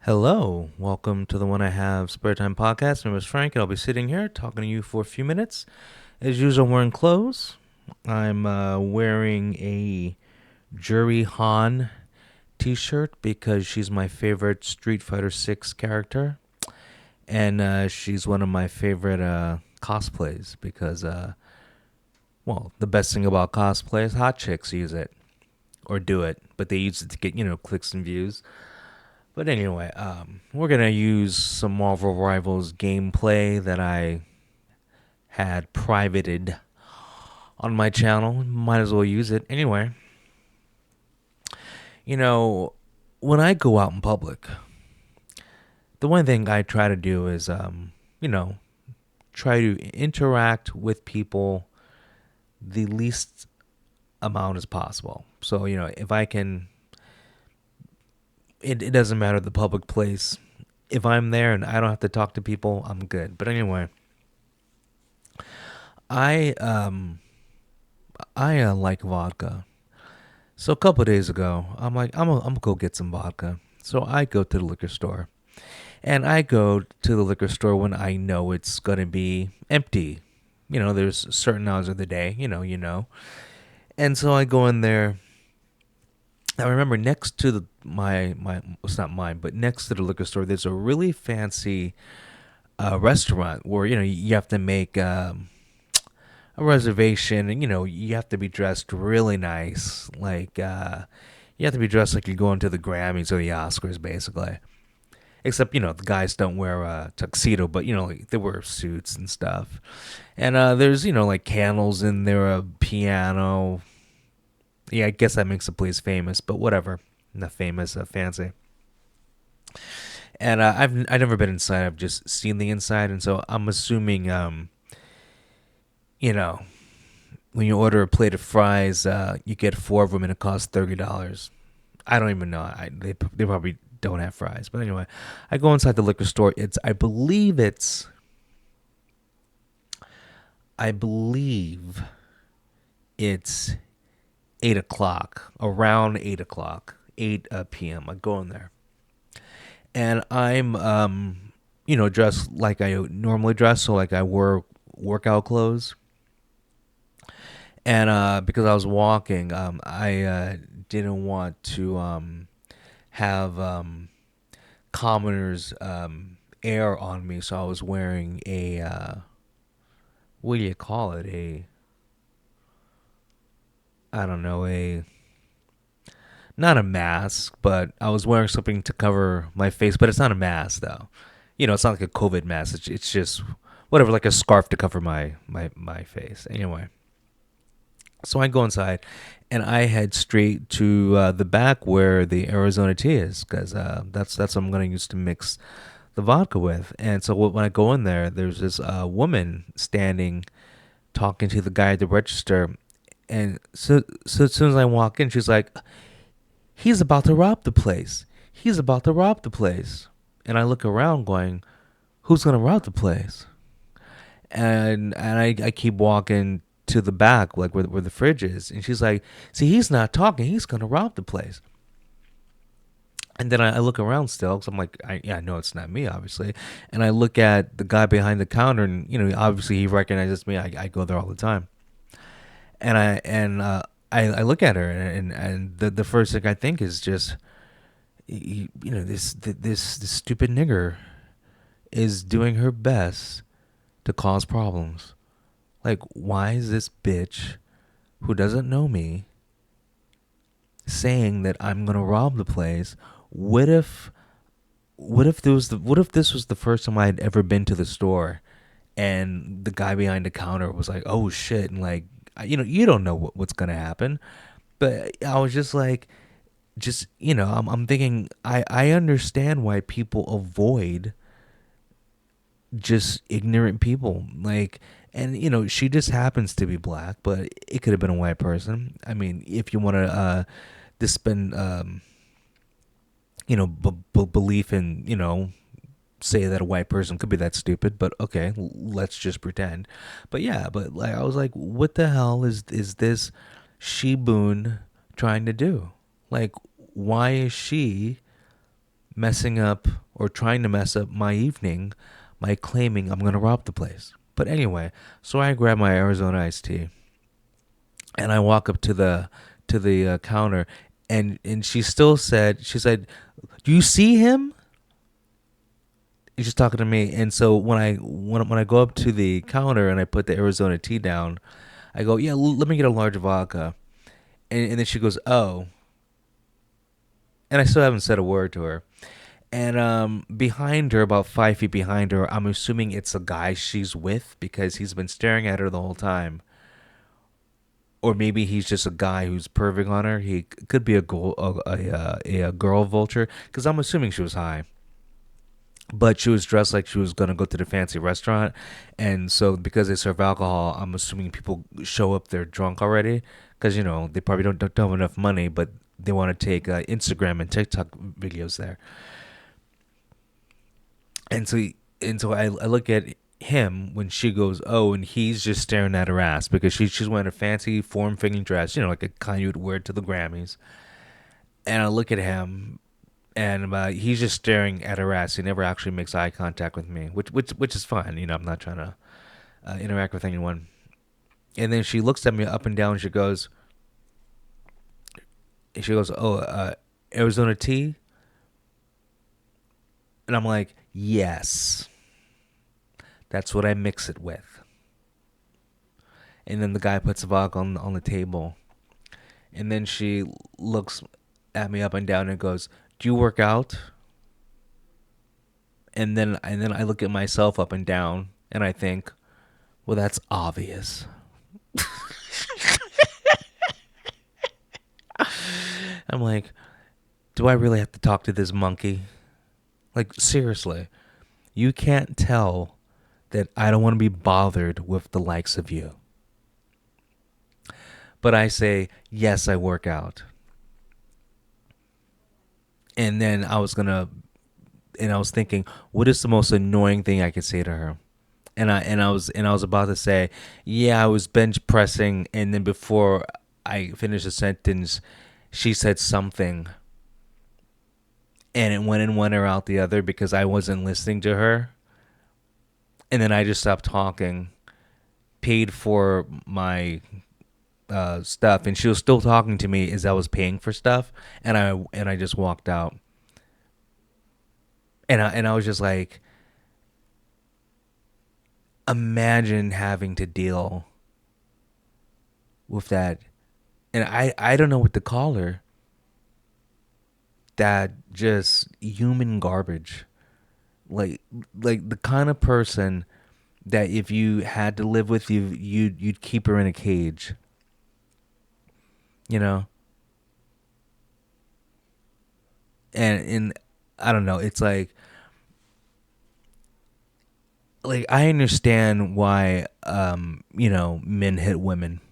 Hello, welcome to the One I Have Spare Time podcast. My name is Frank, and I'll be sitting here talking to you for a few minutes. As usual, I'm wearing clothes. I'm wearing a Jury Han t-shirt because she's my favorite Street Fighter 6 character, and she's one of my favorite cosplays because, well, the best thing about cosplay is hot chicks use it or do it, but they use it to get, clicks and views. But anyway, we're gonna use some Marvel Rivals gameplay that I had privated on my channel. Might as well use it anyway. You know, when I go out in public, the one thing I try to do is, try to interact with people the least amount as possible. So if I can, it doesn't matter the public place. If I'm there and I don't have to talk to people, I'm good. But anyway, I like vodka. So a couple of days ago, I'm like, I'm gonna go get some vodka. So I go to the liquor store, and I go to the liquor store when I know it's gonna be empty. There's certain hours of the day. And so I go in there. I remember next to my it's not mine, but next to the liquor store, there's a really fancy restaurant where you have to make a reservation, and you have to be dressed really nice, like you have to be dressed like you're going to the Grammys or the Oscars, basically. Except the guys don't wear a tuxedo, but like, they wear suits and stuff. And there's like candles in there, a piano. Yeah, I guess that makes the place famous, but whatever. Not famous, fancy. And I've never been inside. I've just seen the inside, and so I'm assuming you know when you order a plate of fries, you get four of them and it costs $30. I don't even know. They probably don't have fries, but anyway, I go inside the liquor store. I believe it's 8 o'clock, around 8 o'clock, 8 p.m. I go in there, and I'm dressed like I normally dress, so like I wear workout clothes. And because I was walking, I didn't want to have commoners air on me, so I was wearing a what do you call it? A I don't know, a not a mask, but I was wearing something to cover my face, but it's not a mask though. It's not like a COVID mask. It's just whatever, like a scarf to cover my face. Anyway, so I go inside, and I head straight to the back where the Arizona tea is, because that's what I'm gonna use to mix the vodka with. And so when I go in there, there's this woman standing talking to the guy at the register, and so as soon as I walk in, she's like, "He's about to rob the place. He's about to rob the place." And I look around, going, "Who's gonna rob the place?" And I keep walking to the back, like where the fridge is, and she's like, "See, he's not talking. He's gonna rob the place." And then I look around still, because I'm like, I know it's not me, obviously. And I look at the guy behind the counter, and obviously he recognizes me. I go there all the time, and I look at her, and the first thing I think is just, this stupid nigger is doing her best to cause problems. Like, why is this bitch who doesn't know me saying that I'm gonna rob the place? What if what if this was the first time I had ever been to the store, and the guy behind the counter was like, "Oh shit," and like, you don't know what's gonna happen. But I was just like, I'm thinking, I understand why people avoid just ignorant people, like. And she just happens to be black, but it could have been a white person. I mean, if you want to spend belief in, say that a white person could be that stupid, but okay, let's just pretend. But yeah, but like, I was like, what the hell is this she boon trying to do? Like, why is she messing up or trying to mess up my evening by claiming I'm gonna rob the place. But anyway, so I grab my Arizona iced tea and I walk up to the counter, and she said, "Do you see him?" She's talking to me, and so when I go up to the counter and I put the Arizona tea down, I go, "Yeah, let me get a large vodka," and then she goes, "Oh," and I still haven't said a word to her. And behind her, about 5 feet behind her, I'm assuming it's a guy she's with because he's been staring at her the whole time. Or maybe he's just a guy who's perving on her. He could be a girl vulture because I'm assuming she was high, but she was dressed like she was gonna go to the fancy restaurant, and so because they serve alcohol, I'm assuming people show up there drunk already because they probably don't have enough money, but they want to take Instagram and TikTok videos there, and so I look at him when she goes, oh, and he's just staring at her ass because she's wearing a fancy form fitting dress, like a kind you would wear to the Grammys. And I look at him, and he's just staring at her ass. He never actually makes eye contact with me, which is fine. I'm not trying to interact with anyone. And then she looks at me up and down. She goes, oh, Arizona tea, and I'm like, yes, that's what I mix it with. And then the guy puts the vodka on the table, and then she looks at me up and down and goes, "Do you work out?" And then I look at myself up and down, and I think, well, that's obvious. I'm like, do I really have to talk to this monkey? Like, seriously, you can't tell that I don't want to be bothered with the likes of you. But I say, yes, I work out. And then I was thinking, what is the most annoying thing I could say to her? And I was about to say, yeah, I was bench pressing, and then before I finished the sentence, she said something, and it went in one ear out the other because I wasn't listening to her, and then I just stopped talking, paid for my stuff, and she was still talking to me as I was paying for stuff, and I just walked out, and I was just like, imagine having to deal with that, and I don't know what to call her. That just human garbage, like like the kind of person that if you had to live with you'd keep her in a cage, you know. And I don't know. It's like I understand why men hit women.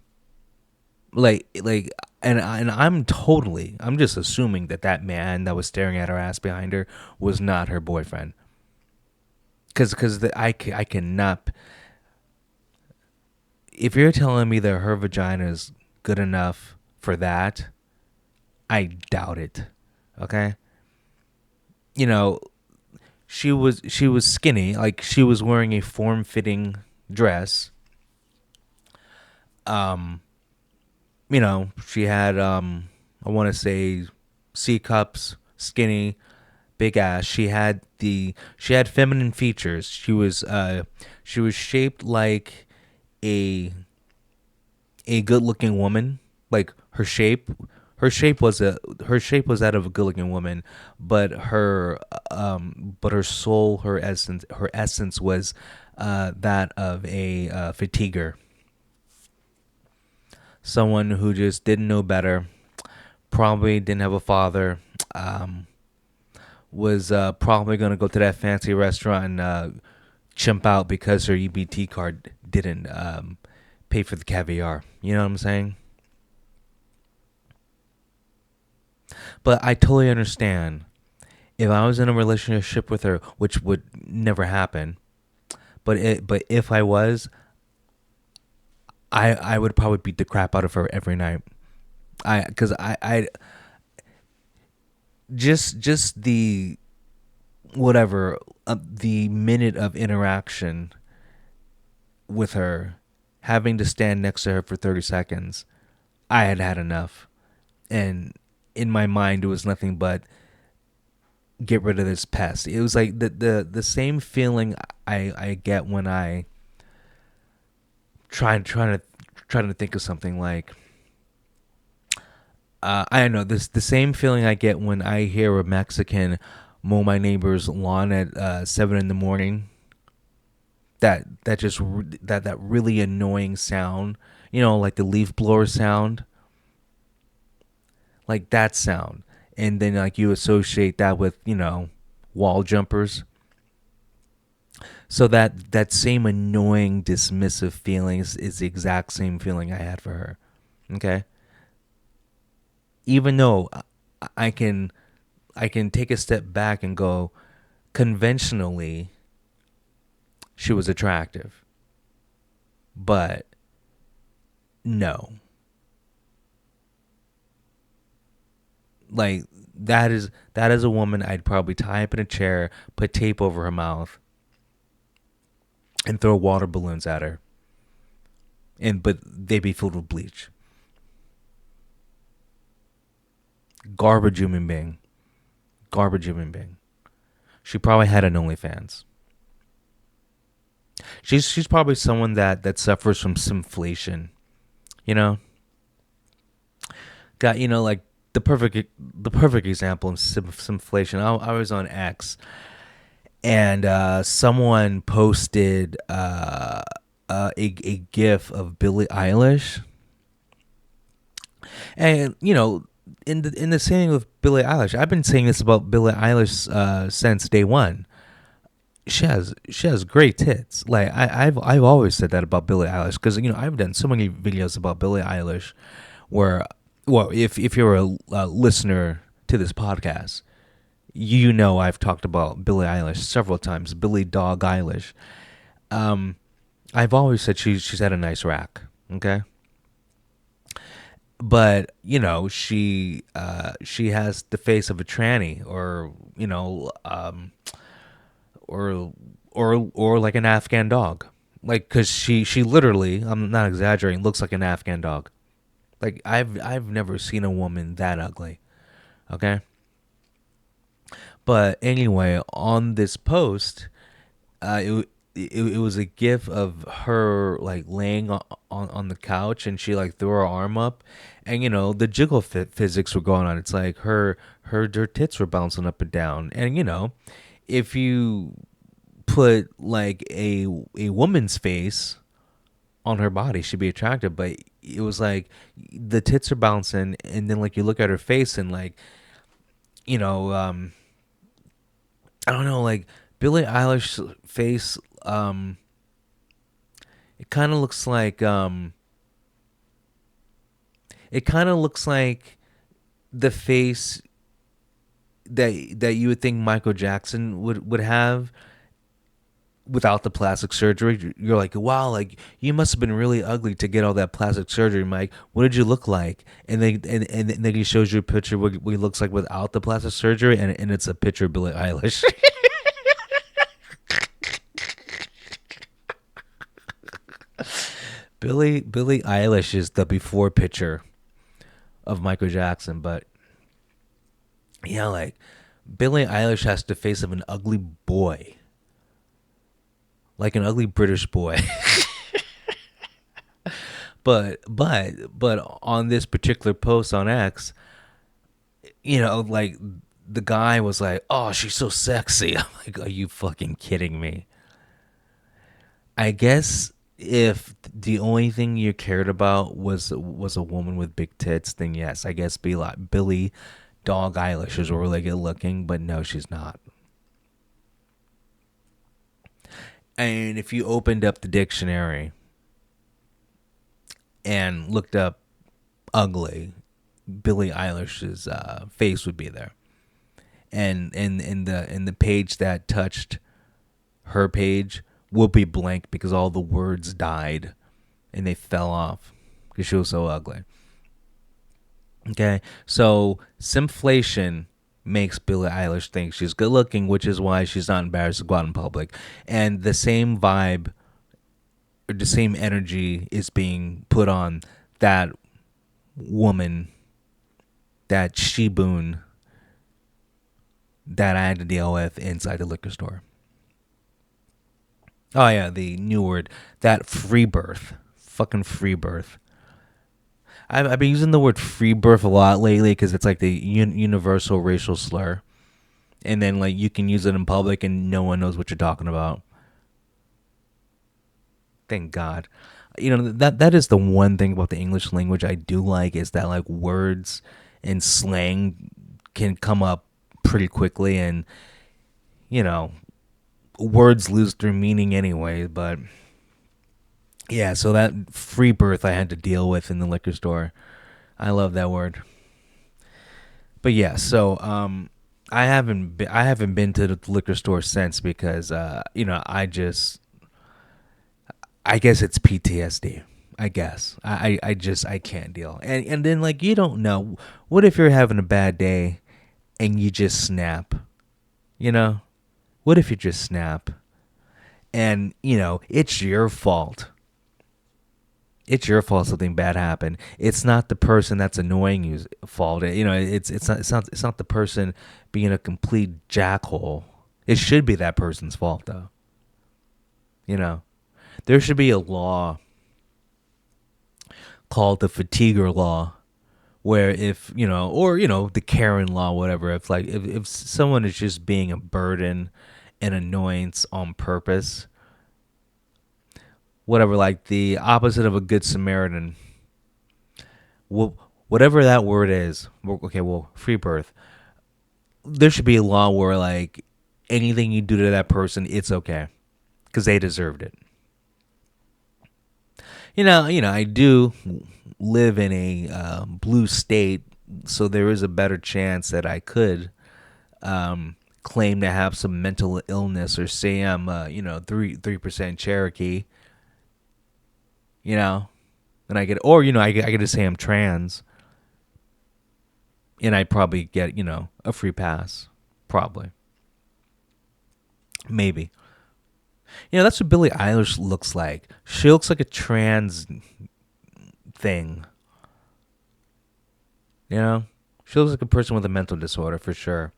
Like I'm just assuming that man that was staring at her ass behind her was not her boyfriend. I cannot. If you're telling me that her vagina is good enough for that, I doubt it. Okay, you know, she was skinny, like she was wearing a form fitting dress. Um, she had I want to say C cups, skinny, big ass. She had feminine features. She was shaped like a a good looking woman. Like her shape was that of a good looking woman, but her soul, her essence was that of a fatiguer, someone who just didn't know better, probably didn't have a father, um, was probably gonna go to that fancy restaurant and chimp out because her EBT card didn't pay for the caviar. You know what I'm saying? But I totally understand if I was in a relationship with her, which would never happen. But if I was, I would probably beat the crap out of her every night. I because I just whatever, the minute of interaction with her, having to stand next to her for 30 seconds, I had had enough. And in my mind, it was nothing but get rid of this pest. It was like the same feeling I get when I trying to think of something like I don't know, this the same feeling I get when I hear a Mexican mow my neighbor's lawn at 7 in the morning. That really annoying sound, like the leaf blower sound, like that sound, and then like you associate that with wall jumpers. So that same annoying, dismissive feeling is the exact same feeling I had for her. Okay, even though I can I can take a step back and go, conventionally, she was attractive, but no, like that is a woman I'd probably tie up in a chair, put tape over her mouth, and throw water balloons at her, but they'd be filled with bleach. Garbage human being. Garbage human being. She probably had an OnlyFans. She's probably someone that suffers from simpflation. You know, got like the perfect example of simpflation. I was on X, and someone posted a GIF of Billie Eilish, and in the saying with Billie Eilish, I've been saying this about Billie Eilish since day one. She has great tits. Like I've always said that about Billie Eilish, because I've done so many videos about Billie Eilish, where, well, if you're a listener to this podcast, I've talked about Billie Eilish several times. Billie Dog Eilish. Um, I've always said she's had a nice rack. Okay, but she has the face of a tranny, or or like an Afghan dog, like, because she literally, I'm not exaggerating, looks like an Afghan dog. Like I've never seen a woman that ugly. Okay, but anyway, on this post, it was a gif of her like laying on the couch, and she like threw her arm up, and the jiggle physics were going on. It's like her tits were bouncing up and down, and if you put like a woman's face on her body, she'd be attractive. But it was like the tits are bouncing, and then like you look at her face, and like you know um I don't know, like Billie Eilish's face, it kind of looks like the face that you would think Michael Jackson would have without the plastic surgery. You're like, wow, like you must have been really ugly to get all that plastic surgery, Mike. What did you look like? And then he shows you a picture what he looks like without the plastic surgery, and it's a picture of Billie Eilish. Billie Eilish is the before picture of Michael Jackson. But yeah, like Billie Eilish has the face of an ugly boy, like an ugly British boy. But on this particular post on X, like the guy was like, "Oh, she's so sexy." I'm like, "Are you fucking kidding me?" I guess if the only thing you cared about was a woman with big tits, then yes, I guess be like Billie Dog Eilish is really good looking, but no, she's not. And if you opened up the dictionary and looked up ugly, Billie Eilish's face would be there. And in the page that touched her page will be blank, because all the words died and they fell off because she was so ugly. Okay, so simpflation makes Billie Eilish think she's good looking, which is why she's not embarrassed to go out in public. And the same vibe or the same energy is being put on that woman, that she-boon that I had to deal with inside the liquor store. Oh yeah, the new word, that free birth, fucking free birth. I've been using the word free birth a lot lately because it's like the universal racial slur, and then like you can use it in public and no one knows what you're talking about. Thank God. You know that is the one thing about the English language I do like is that like words and slang can come up pretty quickly, and you know words lose their meaning anyway. But yeah, so that free birth I had to deal with in the liquor store. I love that word. But yeah, so I haven't been to the liquor store since because I guess it's PTSD. I guess I just I can't deal. And then like you don't know what if you're having a bad day and you just snap, you know? What if you just snap and it's your fault. It's your fault something bad happened. It's not the person that's annoying you's fault. It's not the person being a complete jackhole. It should be that person's fault though. You know. There should be a law called the fatiguer law where if, the Karen law, whatever, if someone is just being a burden and annoyance on purpose, whatever, like the opposite of a good Samaritan, whatever that word is, okay, well, free birth, there should be a law where like anything you do to that person, it's okay because they deserved it. I do live in a blue state, so there is a better chance that I could claim to have some mental illness, or say I'm, 3% Cherokee, and I get, or I get to say I'm trans, and I probably get a free pass, probably, maybe. That's what Billie Eilish looks like. She looks like a trans thing. She looks like a person with a mental disorder for sure.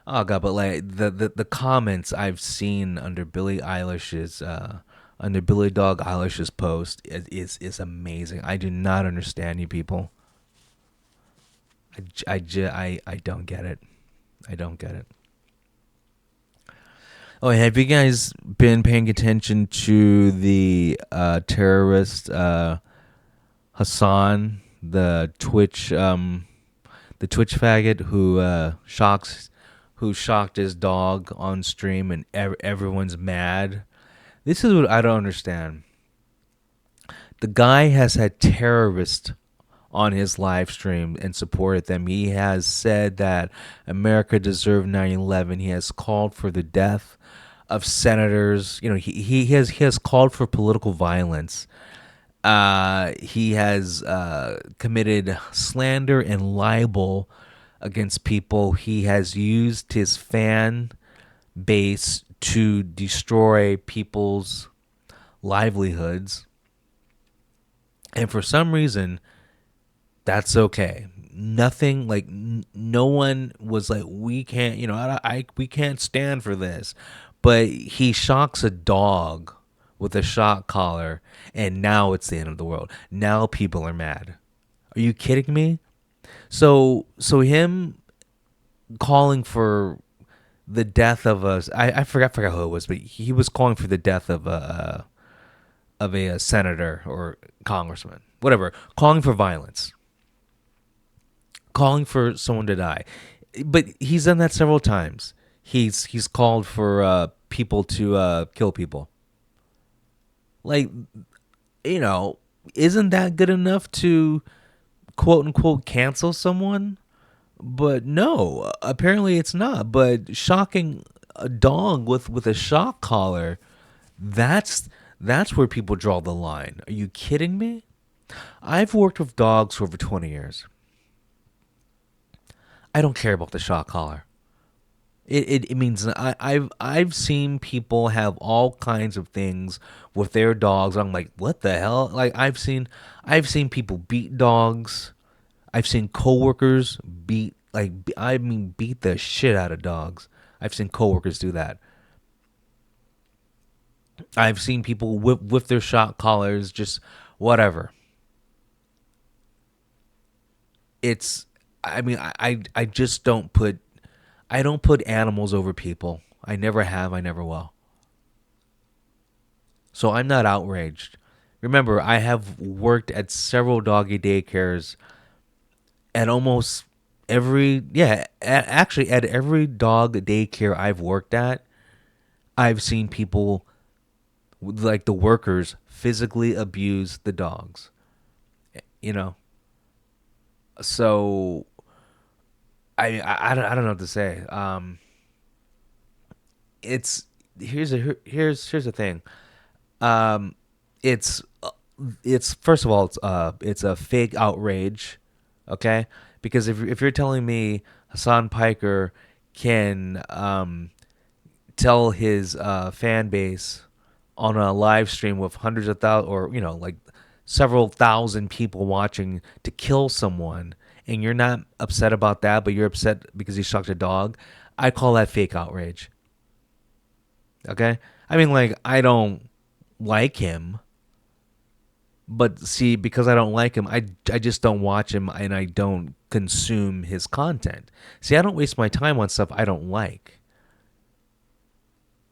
Oh god, but like the comments I've seen under Billie Dog Eilish's post is amazing. I do not understand you people. I don't get it. I don't get it. Oh, have you guys been paying attention to the terrorist Hassan, the Twitch faggot who shocked his dog on stream, and everyone's mad? This is what I don't understand. The guy has had terrorists on his live stream and supported them. He has said that America deserved 9/11. He has called for the death of senators. He has called for political violence. He has committed slander and libel against people. He has used his fan base to destroy people's livelihoods. And for some reason, that's okay. Nothing like no one was like we can't, we can't stand for this. But he shocks a dog with a shock collar, and now it's the end of the world. Now people are mad. Are you kidding me? So him calling for the death of I forgot who it was, but he was calling for the death of a senator or congressman, whatever, calling for violence, calling for someone to die. But he's done that several times. He's called for people to kill people. Like, isn't that good enough to quote unquote cancel someone? But no, apparently it's not. But shocking a dog with a shock collar, that's where people draw the line. Are you kidding me? I've worked with dogs for over 20 years. I don't care about the shock collar. It means I've seen people have all kinds of things with their dogs. I'm like, what the hell? Like I've seen people beat dogs. I've seen coworkers beat I mean beat the shit out of dogs. I've seen coworkers do that. I've seen people with their shock collars, just whatever. It's I mean I just don't put animals over people. I never have, I never will. So I'm not outraged. Remember, I have worked at several doggy daycares, at almost actually at every dog daycare I've worked at, I've seen people, like the workers, physically abuse the dogs. You know, so I don't know what to say. It's here's the thing. Um, it's it's first of all it's a fake outrage, okay? Because if you're telling me Hassan Piker can tell his fan base on a live stream with hundreds of thousands, or like several thousand people watching, to kill someone, and you're not upset about that, but you're upset because he shocked a dog, I call that fake outrage. Okay, I mean, like, I don't like him, but see, because I don't like him, I just don't watch him, and I don't consume his content. See, I don't waste my time on stuff I don't like.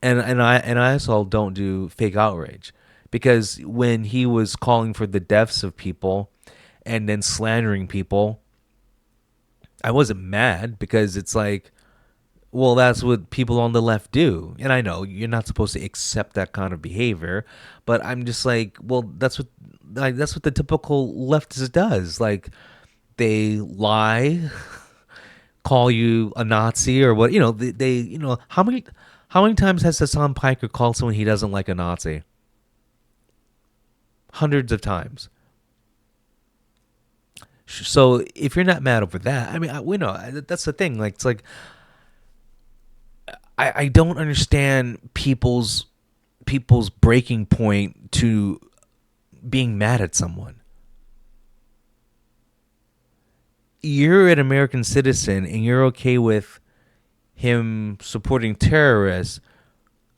And I also don't do fake outrage, because when he was calling for the deaths of people and then slandering people, I wasn't mad, because it's like, well, that's what people on the left do. And I know you're not supposed to accept that kind of behavior, but I'm just like, well, that's what the typical leftist does. Like, they lie, call you a Nazi or what, they how many times has Hassan Piker called someone he doesn't like a Nazi? Hundreds of times. So if you're not mad over that, I mean, we know that's the thing. Like, it's like, I don't understand people's breaking point to being mad at someone. You're an American citizen and you're okay with him supporting terrorists,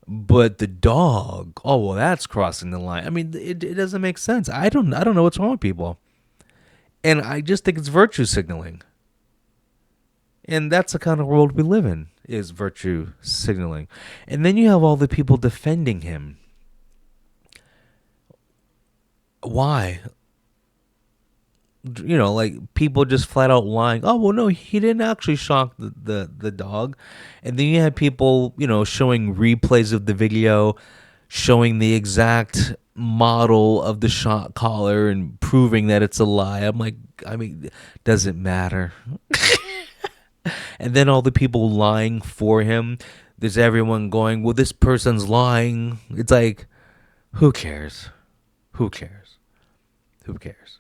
but the dog, oh well, that's crossing the line. I mean, it doesn't make sense. I don't know what's wrong with people, and I just think it's virtue signaling, and that's the kind of world we live in, is virtue signaling. And then you have all the people defending him. Why? Like, people just flat out lying. Oh well, no, he didn't actually shock the dog. And then you had people, showing replays of the video, showing the exact model of the shot collar and proving that it's a lie. I'm like, I mean, does it matter? And then all the people lying for him. There's everyone going, well, this person's lying. It's like, who cares? Who cares? Who cares?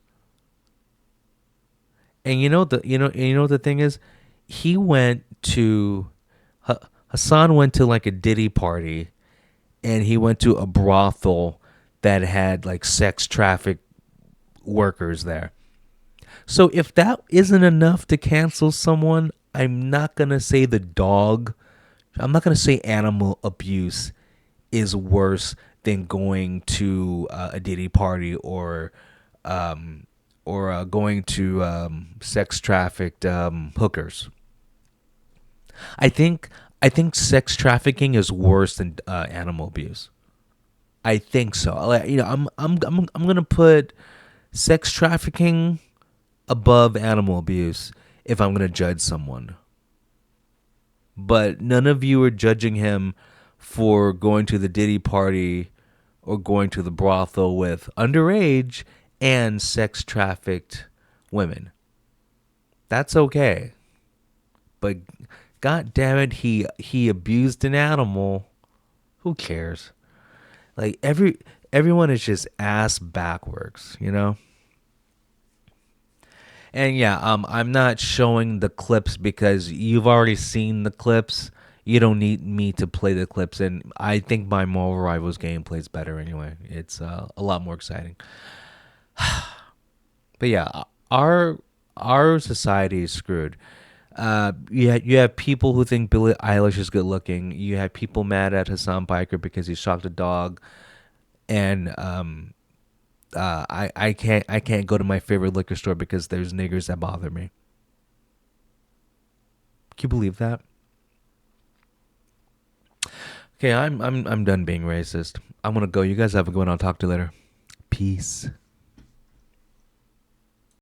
And the thing is, he went to Hassan went to like a Diddy party, and he went to a brothel that had like sex traffic workers there. So if that isn't enough to cancel someone, I'm not gonna say the dog. I'm not gonna say animal abuse is worse than going to a Diddy party, um, or going to sex trafficked hookers. I think I think sex trafficking is worse than animal abuse. I think so. Like, I'm gonna put sex trafficking above animal abuse if I'm gonna judge someone. But none of you are judging him for going to the Diddy party or going to the brothel with underage and sex trafficked women. That's okay. But god damn it, he abused an animal. Who cares? Like, everyone is just ass backwards. And yeah, I'm not showing the clips because you've already seen the clips. You don't need me to play the clips, and I think my Marvel Rivals gameplay is better anyway. It's a lot more exciting. But yeah, our society is screwed. You have people who think Billie Eilish is good looking. You have people mad at Hassan Piker because he shocked a dog, and I can't go to my favorite liquor store because there's niggers that bother me. Can you believe that? Okay, I'm done being racist. I'm gonna go. You guys have a good one. I'll talk to you later. Peace.